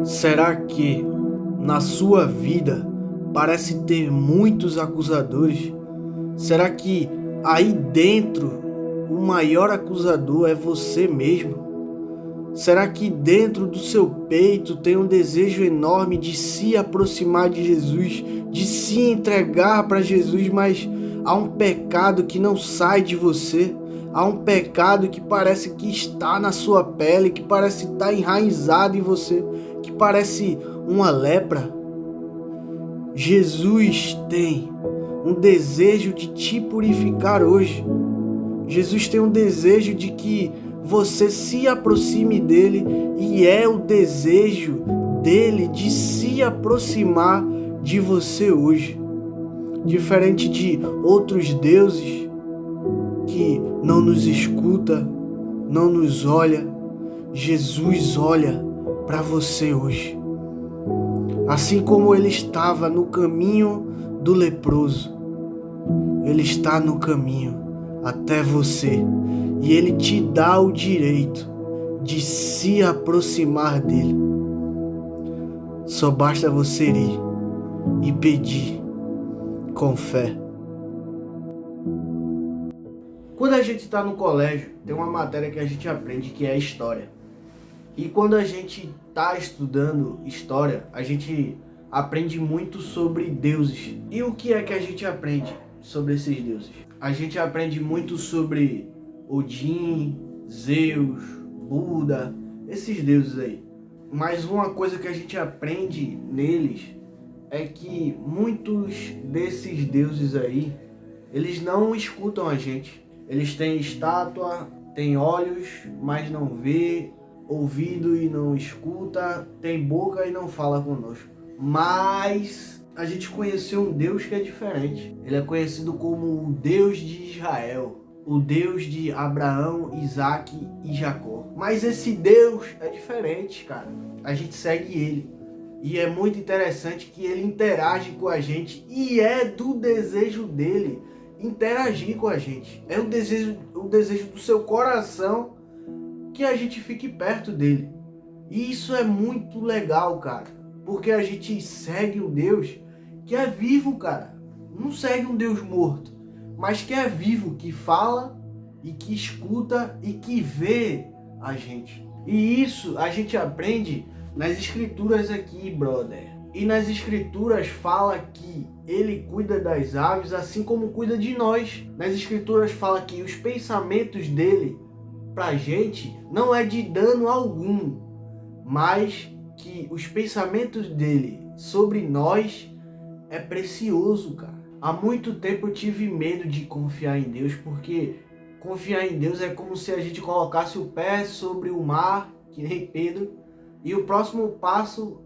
Será que na sua vida parece ter muitos acusadores? Será que aí dentro o maior acusador é você mesmo? Será que dentro do seu peito tem um desejo enorme de se aproximar de Jesus, de se entregar para Jesus, mas há um pecado que não sai de você? Há um pecado que parece que está na sua pele, que parece estar enraizado em você, que parece uma lepra? Jesus tem um desejo de te purificar hoje. Jesus tem um desejo de que você se aproxime dele, e é o desejo dele de se aproximar de você hoje. Diferente de outros deuses que não nos escuta, não nos olha, Jesus olha para você hoje. Assim como ele estava no caminho do leproso, ele está no caminho até você, e ele te dá o direito de se aproximar dele. Só basta você ir e pedir com fé. Quando a gente está no colégio, tem uma matéria que a gente aprende que é a história. E quando a gente está estudando história, a gente aprende muito sobre deuses. E o que é que a gente aprende sobre esses deuses? A gente aprende muito sobre Odin, Zeus, Buda, esses deuses aí. Mas uma coisa que a gente aprende neles é que muitos desses deuses aí, eles não escutam a gente. Eles têm estátua, têm olhos, mas não vê, ouvido e não escuta, tem boca e não fala conosco. Mas a gente conheceu um Deus que é diferente. Ele é conhecido como o Deus de Israel, o Deus de Abraão, Isaac e Jacó. Mas esse Deus é diferente, cara. A gente segue ele. E é muito interessante que ele interage com a gente, e é do desejo dele interagir com a gente. É o desejo do seu coração que a gente fique perto dele. E isso é muito legal, cara. Porque a gente segue um Deus que é vivo, cara. Não segue um Deus morto, mas que é vivo, que fala e que escuta e que vê a gente. E isso a gente aprende nas escrituras aqui, brother. E nas escrituras fala que ele cuida das aves assim como cuida de nós. Nas escrituras fala que os pensamentos dele pra gente não é de dano algum, mas que os pensamentos dele sobre nós é precioso, cara. Há muito tempo eu tive medo de confiar em Deus, porque confiar em Deus é como se a gente colocasse o pé sobre o mar, que nem Pedro, e o próximo passo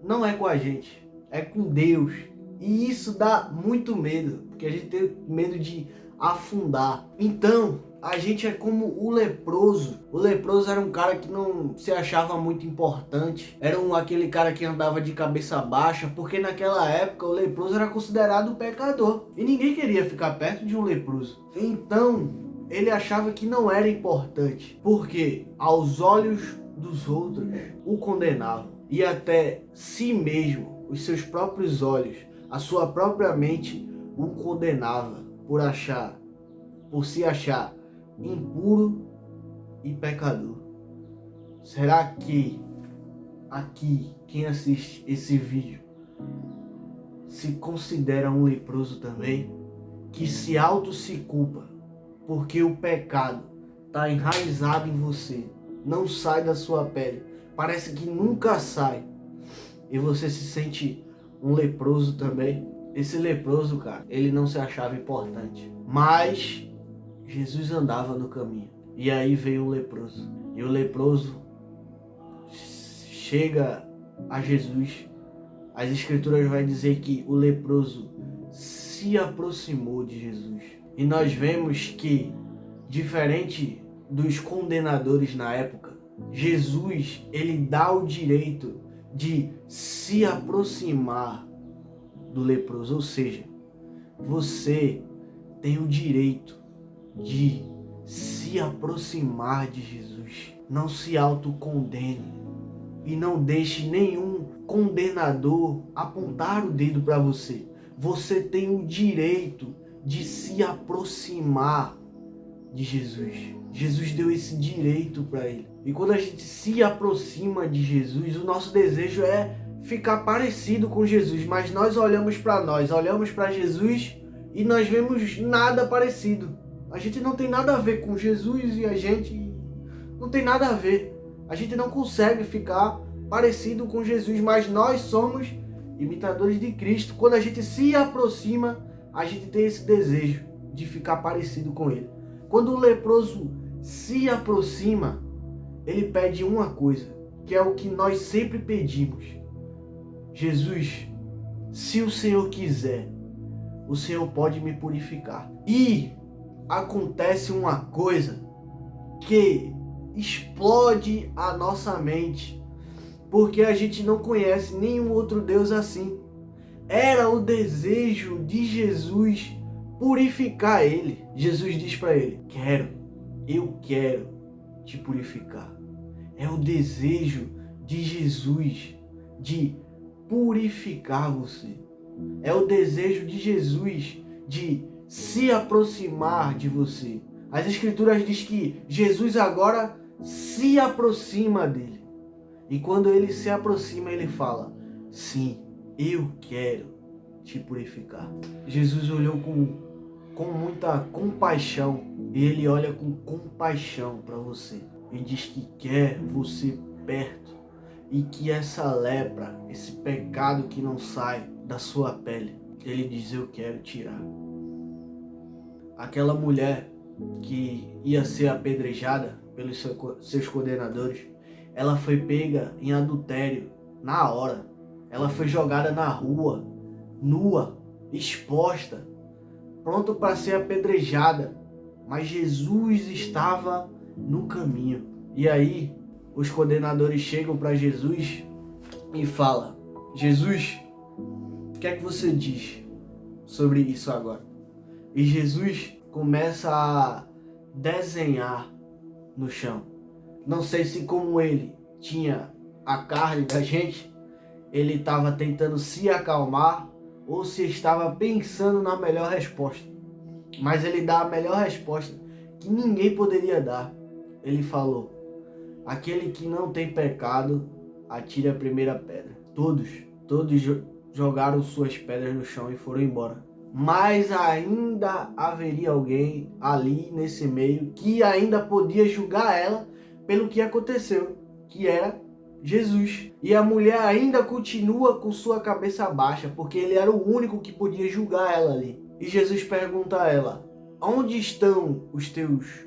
não é com a gente, é com Deus. E isso dá muito medo, porque a gente tem medo de afundar. Então, a gente é como o leproso. O leproso era um cara que não se achava muito importante. Era aquele cara que andava de cabeça baixa, porque naquela época o leproso era considerado pecador. E ninguém queria ficar perto de um leproso. Então, ele achava que não era importante, porque aos olhos dos outros o condenavam. E até si mesmo, os seus próprios olhos, a sua própria mente o condenava por se achar impuro e pecador. Será que aqui, quem assiste esse vídeo, se considera um leproso também? Que se culpa porque o pecado está enraizado em você, não sai da sua pele, parece que nunca sai, e você se sente um leproso também? Esse leproso, cara, ele não se achava importante, mas Jesus andava no caminho, e aí veio o leproso, e o leproso chega a Jesus. As escrituras vai dizer que o leproso se aproximou de Jesus, e nós vemos que, diferente dos condenadores na época, Jesus, ele dá o direito de se aproximar do leproso, ou seja, você tem o direito de se aproximar de Jesus. Não se autocondene. e não deixe nenhum condenador apontar o dedo para você. Você tem o direito de se aproximar de Jesus. Jesus deu esse direito para ele. E quando a gente se aproxima de Jesus, o nosso desejo é ficar parecido com Jesus, mas nós olhamos para Jesus e nós vemos nada parecido. A gente não tem nada a ver com Jesus e a gente não tem nada a ver. A gente não consegue ficar parecido com Jesus, mas nós somos imitadores de Cristo. Quando a gente se aproxima, a gente tem esse desejo de ficar parecido com ele. Quando o leproso se aproxima, ele pede uma coisa, que é o que nós sempre pedimos. Jesus, se o Senhor quiser, o Senhor pode me purificar. E acontece uma coisa que explode a nossa mente, porque a gente não conhece nenhum outro Deus assim. Era o desejo de Jesus purificar ele. Jesus diz para ele: eu quero te purificar. É o desejo de Jesus de purificar você. É o desejo de Jesus de se aproximar de você. As Escrituras dizem que Jesus agora se aproxima dele. E quando ele se aproxima, ele fala: sim, eu quero te purificar. Jesus olhou com muita compaixão. E ele olha com compaixão para você. E diz que quer você perto. E que essa lepra, esse pecado que não sai da sua pele, ele diz: eu quero tirar. Aquela mulher que ia ser apedrejada pelos seus condenadores, ela foi pega em adultério na hora. Ela foi jogada na rua, nua, exposta, pronto para ser apedrejada. Mas Jesus estava no caminho. E aí os condenadores chegam para Jesus e falam: Jesus, o que é que você diz sobre isso agora? E Jesus começa a desenhar no chão. Não sei se como ele tinha a carne da gente, ele estava tentando se acalmar ou se estava pensando na melhor resposta. Mas ele dá a melhor resposta que ninguém poderia dar. Ele falou: aquele que não tem pecado, atire a primeira pedra. Todos jogaram suas pedras no chão e foram embora. Mas ainda haveria alguém ali nesse meio que ainda podia julgar ela pelo que aconteceu, que era Jesus. E a mulher ainda continua com sua cabeça baixa, porque ele era o único que podia julgar ela ali. E Jesus pergunta a ela: onde estão os teus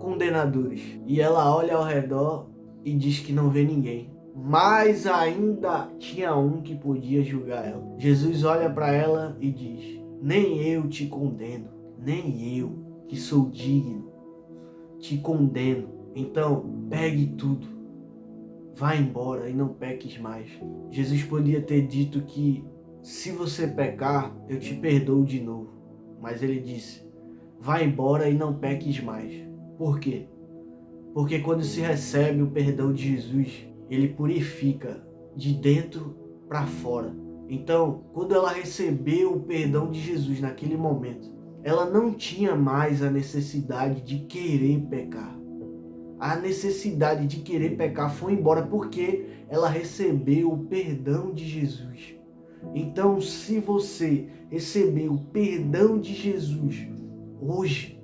condenadores? E ela olha ao redor e diz que não vê ninguém. Mas ainda tinha um que podia julgar ela. Jesus olha para ela e diz: nem eu te condeno, nem eu, que sou digno, te condeno. Então, pegue tudo, vá embora e não peques mais. Jesus podia ter dito que se você pecar, eu te perdoo de novo. Mas ele disse: vá embora e não peques mais. Por quê? Porque quando se recebe o perdão de Jesus, ele purifica de dentro para fora. Então, quando ela recebeu o perdão de Jesus naquele momento, ela não tinha mais a necessidade de querer pecar. A necessidade de querer pecar foi embora porque ela recebeu o perdão de Jesus. Então, se você recebeu o perdão de Jesus hoje,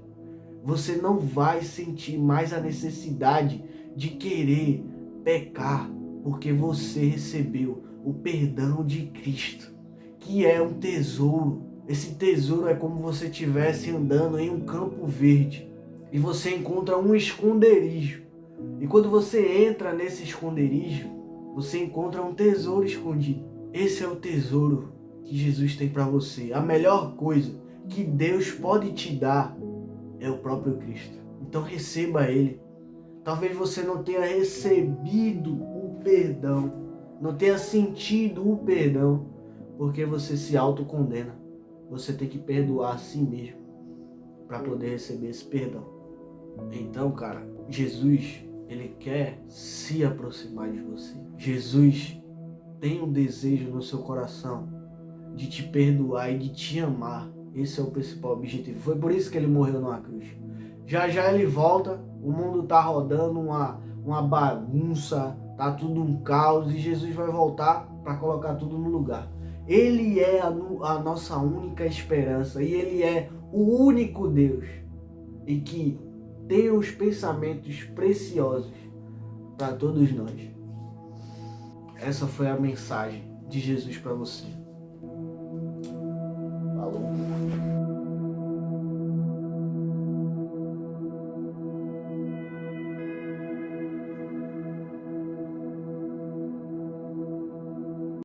você não vai sentir mais a necessidade de querer pecar, porque você recebeu o perdão de Cristo, que é um tesouro. Esse tesouro é como você estivesse andando em um campo verde e você encontra um esconderijo. E quando você entra nesse esconderijo, você encontra um tesouro escondido. Esse é o tesouro que Jesus tem para você. A melhor coisa que Deus pode te dar é o próprio Cristo. Então receba Ele. Talvez você não tenha recebido o perdão, não tenha sentido o perdão, porque você se autocondena. Você tem que perdoar a si mesmo para poder receber esse perdão. Então, cara, Jesus Ele quer se aproximar de você. Jesus tem um desejo no seu coração de te perdoar e de te amar. Esse é o principal objetivo. Foi por isso que ele morreu numa cruz. Já já ele volta, o mundo tá rodando uma bagunça, tá tudo um caos e Jesus vai voltar para colocar tudo no lugar. Ele é a nossa única esperança e ele é o único Deus e que tem os pensamentos preciosos para todos nós. Essa foi a mensagem de Jesus para você.